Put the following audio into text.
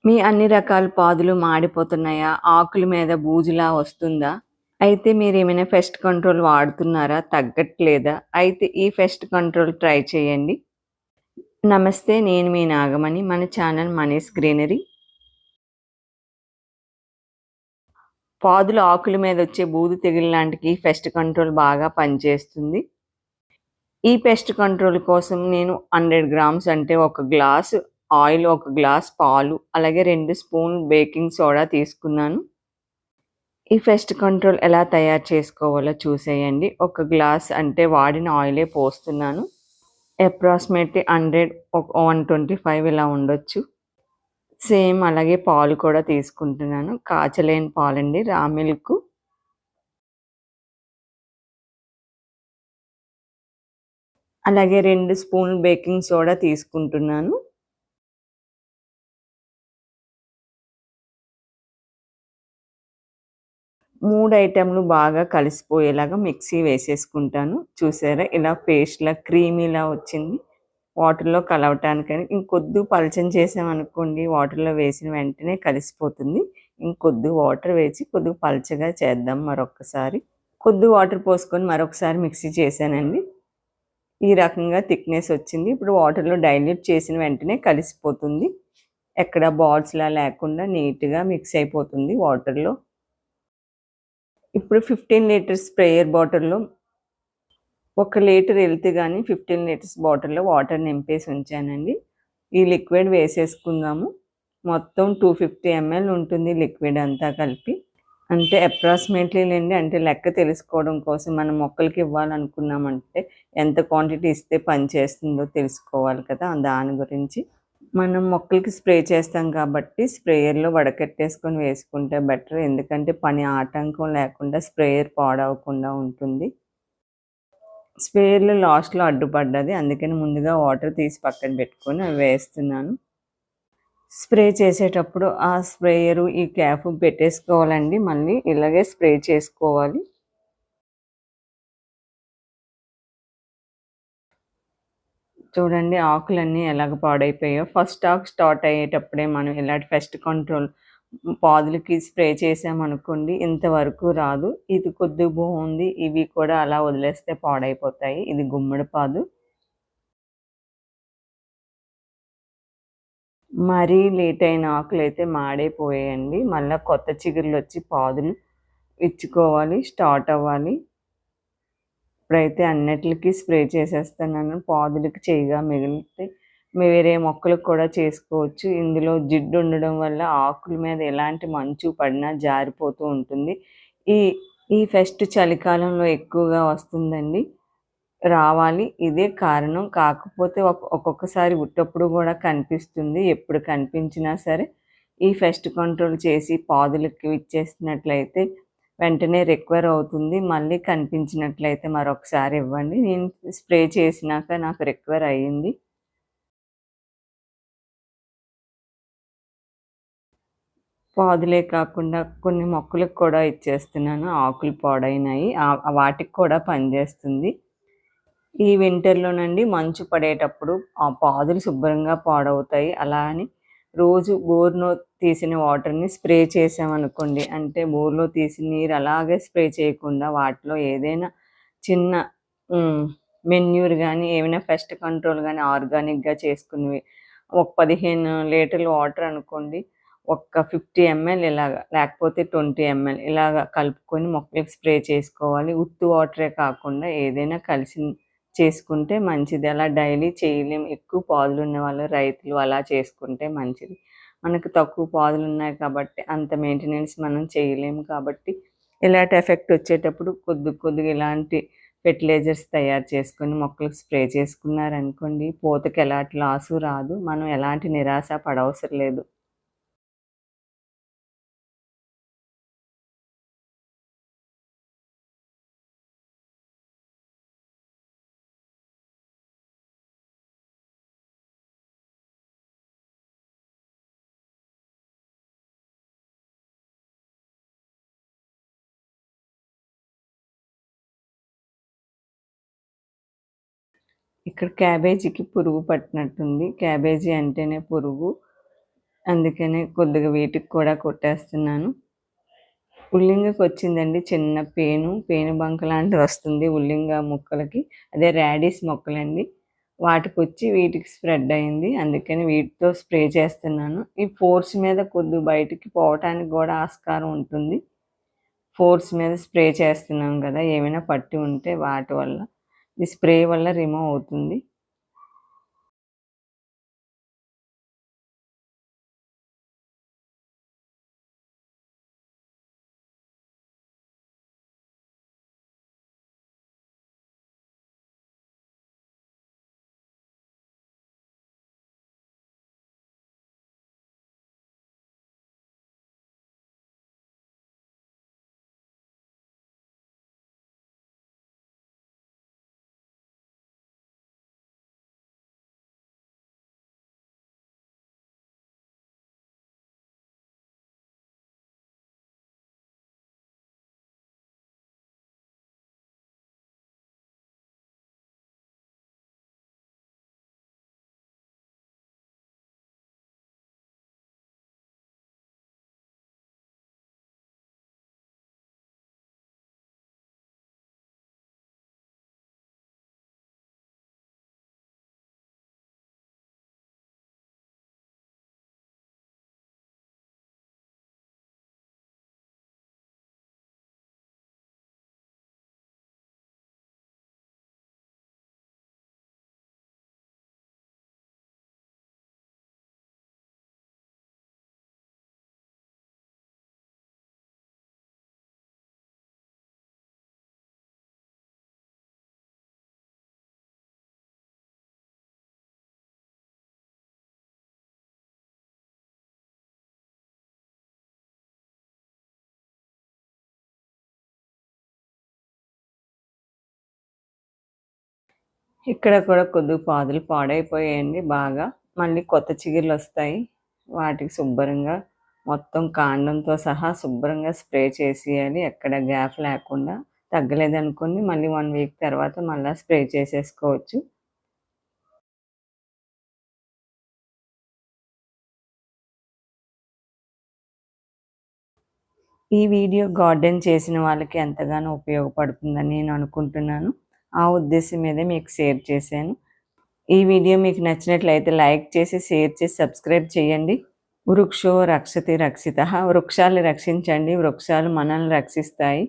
మీ అన్ని రకాల పాదులు మాడిపోతున్నాయా? ఆకుల మీద బూజులా వస్తుందా? అయితే మీరేమైనా పెస్ట్ కంట్రోల్ వాడుతున్నారా? తగ్గట్లేదా? అయితే ఈ పెస్ట్ కంట్రోల్ ట్రై చేయండి. నమస్తే. నేను మీ నాగమణి. మన ఛానల్ మనీస్ గ్రీనరీ. పాదుల ఆకుల మీదొచ్చే బూజు తెగులు లాంటికి పెస్ట్ కంట్రోల్ బాగా పనిచేస్తుంది. ఈ పెస్ట్ కంట్రోల్ కోసం నేను 100 గ్రామ్స్ అంటే ఒక గ్లాసు ఆయిల్, ఒక గ్లాస్ పాలు, అలాగే 2 స్పూన్లు బేకింగ్ సోడా తీసుకున్నాను. ఈ పెస్ట్ కంట్రోల్ ఎలా తయారు చేసుకోవాలో చూసేయండి. ఒక గ్లాస్ అంటే వాడిన ఆయిలే పోస్తున్నాను. అప్రాక్సిమేట్‌లీ 100 125 ఇలా ఉండొచ్చు. సేమ్ అలాగే పాలు కూడా తీసుకుంటున్నాను. కాచలేని పాలండి, రా మిల్కు. అలాగే 2 స్పూన్లు బేకింగ్ సోడా తీసుకుంటున్నాను. 3 ఐటెమ్‌లు బాగా కలిసిపోయేలాగా మిక్సీ వేసేసుకుంటాను. చూసారా? ఇలా పేస్ట్‌లా క్రీమీలా వచ్చింది. వాటర్‌లో కలవటానికని ఇంకొద్దు పలచన చేసామనుకోండి, వాటర్‌లో వేసిన వెంటనే కలిసిపోతుంది. ఇంకొద్దు వాటర్ వేసి కొద్దిగా పలచగా చేద్దాం మరొక్కసారి. కొద్ది వాటర్ పోసుకొని మరొకసారి మిక్సీ చేశానండి. ఈ రకంగా థిక్‌నెస్ వచ్చింది. ఇప్పుడు వాటర్‌లో డైల్యూట్ చేసిన వెంటనే కలిసిపోతుంది. ఎక్కడ బాల్స్‌లా లేకుండా నీట్‌గా మిక్స్ అయిపోతుంది వాటర్‌లో. ఇప్పుడు 15 లీటర్స్ స్ప్రేయర్ బాటిల్‌లో 1 లీటర్ ఎళ్తే గాని 15 లీటర్స్ బాటిల్‌లో వాటర్ నింపేసి ఉంచానండి. ఈ లిక్విడ్ వేసేసుకుందాము. మొత్తం 250 ఎంఎల్ ఉంటుంది లిక్విడ్ అంతా కలిపి. అంటే అప్రాక్సిమేట్‌లీ లెండి, అంటే లెక్క తెలుసుకోవడం కోసం మనం మొక్కలకి ఇవ్వాలనుకున్నామంటే ఎంత క్వాంటిటీ ఇస్తే పని చేస్తుందో తెలుసుకోవాలి కదా! దాని గురించి. మనం మొక్కలకి స్ప్రే చేస్తాం కాబట్టి స్ప్రేయర్‌లో వడకట్టేసుకొని వేసుకుంటే బెటర్. ఎందుకంటే పని ఆటంకం లేకుండా స్ప్రేయర్ పాడవకుండా ఉంటుంది. స్ప్రేయర్‌లో లాస్ట్‌లో అడ్డుపడ్డది. అందుకని ముందుగా వాటర్ తీసి పక్కన పెట్టుకొని అవి వేస్తున్నాను. స్ప్రే చేసేటప్పుడు ఆ స్ప్రేయరు ఈ క్యాప్ పెట్టేసుకోవాలండి. మళ్ళీ ఇలాగే స్ప్రే చేసుకోవాలి. చూడండి ఆకులన్నీ ఎలాగ పాడైపోయాయో. ఫస్ట్ ఆకు స్టార్ట్ అయ్యేటప్పుడే మనం ఇలాంటి పెస్ట్ కంట్రోల్ పాదులకి స్ప్రే చేసామనుకోండి ఇంతవరకు రాదు. ఇది కొద్దిగా బాగుంది. ఇవి కూడా అలా వదిలేస్తే పాడైపోతాయి. ఇది గుమ్మడి పాదు. మరీ లేట్ అయిన ఆకులైతే మాడైపోయాయండి. మళ్ళా కొత్త చిగుర్లొచ్చి పాదులు ఇచ్చుకోవాలి. స్టార్ట్ అవ్వాలి. ఇప్పుడైతే అన్నిట్లికి స్ప్రే చేసేస్తున్నాను. పాదులకి చేయగా మిగిలితే వేరే మొక్కలకు కూడా చేసుకోవచ్చు. ఇందులో జిడ్డు ఉండడం వల్ల ఆకుల మీద ఎలాంటి మంచు పడినా జారిపోతూ ఉంటుంది. ఈ ఈ పెస్ట్ చలికాలంలో ఎక్కువగా వస్తుందండి. రావాలి. ఇదే కారణం. కాకపోతే ఒక్కొక్కసారి ఉట్టప్పుడు గూడా కనిపిస్తుంది. ఎప్పుడు కనిపించినా సరే ఈ పెస్ట్ కంట్రోల్ చేసి పాదులకి ఇచ్చేసినట్లయితే వెంటనే రికవర్ అవుతుంది. మళ్ళీ కనిపించినట్లయితే మరొకసారి ఇవ్వండి. నేను స్ప్రే చేసినాక నాకు రికవర్ అయ్యింది. పాదులే కాకుండా కొన్ని మొక్కలకు కూడా ఇచ్చేస్తున్నాను. ఆకులు పాడైనాయి. వాటికి కూడా పనిచేస్తుంది. ఈ వింటర్‌లోనండి మంచు పడేటప్పుడు ఆ పాదులు శుభ్రంగా పాడవుతాయి. అలా అని రోజు బోర్‌లో తీసిన వాటర్‌ని స్ప్రే చేశామనుకోండి, అంటే బోర్‌లో తీసిన నీరు అలాగే స్ప్రే చేయకుండా వాటిలో ఏదైనా చిన్న హ్మ్. మెన్యూర్ గానీ, ఏమైనా పెస్ట్ కంట్రోల్ గానీ ఆర్గానిక్‌గా చేసుకున్నవి ఒక 15 లీటర్ల వాటర్ అనుకోండి. ఒక 50 ఎంఎల్ ఇలాగా, లేకపోతే 20 ఎంఎల్ ఇలాగ కలుపుకొని మొక్కలకి స్ప్రే చేసుకోవాలి. ఉత్తి వాటరే కాకుండా ఏదైనా కలిసి చేసుకుంటే మంచిది. అలా డైలీ చేయలేం. ఎక్కువ పాదులున్నవాళ్ళు, రైతులు అలా చేసుకుంటే మంచిది. మనకు తక్కువ పాదులున్నాయి కాబట్టి అంత మెయింటెనెన్స్ మనం చేయలేము కాబట్టి ఇలాంటి ఎఫెక్ట్ వచ్చేటప్పుడు కొద్దిగా ఇలాంటి ఫెర్టిలైజర్స్ తయారు చేసుకొని మొక్కలకు స్ప్రే చేసుకున్నారనుకోండి, పూతకి ఎలాంటి లాసు రాదు. మనం ఎలాంటి నిరాశ పడవసరం లేదు. ఇక్కడ క్యాబేజీకి పురుగు పట్టినట్టుంది. క్యాబేజీ అంటేనే పురుగు. అందుకనే కొద్దిగా వీటికి కూడా కొట్టేస్తున్నాను. ఉల్లింగకొచ్చిందండి చిన్న పేను బంక లాంటిది వస్తుంది ఉల్లింగ ముక్కలకి. అదే రాడిస్ మొక్కలండి. వాటికొచ్చి వీటికి స్ప్రెడ్ అయింది. అందుకని వీటితో స్ప్రే చేస్తున్నాను. ఈ ఫోర్స్ మీద కొద్దిగా బయటికి పోవటానికి గూడా ఆస్కారం ఉంటుంది. ఫోర్స్ మీద స్ప్రే చేస్తున్నాం గదా! ఏమైనా పట్టి ఉంటే వాటి వల్ల. ఈ స్ప్రే వల్ల రిమూవ్ అవుతుంది. ఇక్కడ కూడా కొద్దిగా పాదులు పాడైపోయాయండి బాగా. మళ్ళీ కొత్త చిగుర్లొస్తాయి. వాటికి శుభ్రంగా మొత్తం కాండంతో సహా శుభ్రంగా స్ప్రే చేసేయాలి. ఎక్కడ గ్యాప్ లేకుండా. తగ్గలేదనుకోండి మళ్ళీ 1 వీక్ తర్వాత మళ్ళా స్ప్రే చేసేసుకోవచ్చు. ఈ వీడియో గార్డెన్ చేసిన వాళ్ళకి ఎంతగానో ఉపయోగపడుతుందని నేను అనుకుంటున్నాను. ఆ ఉద్దేశం మీదే మీకు షేర్ చేశాను. ఈ వీడియో మీకు నచ్చినట్లయితే లైక్ చేసి, షేర్ చేసి, సబ్స్క్రైబ్ చేయండి. వృక్షో రక్షతి రక్షితః. వృక్షాల్ని రక్షించండి. వృక్షాలు మనల్ని రక్షిస్తాయి.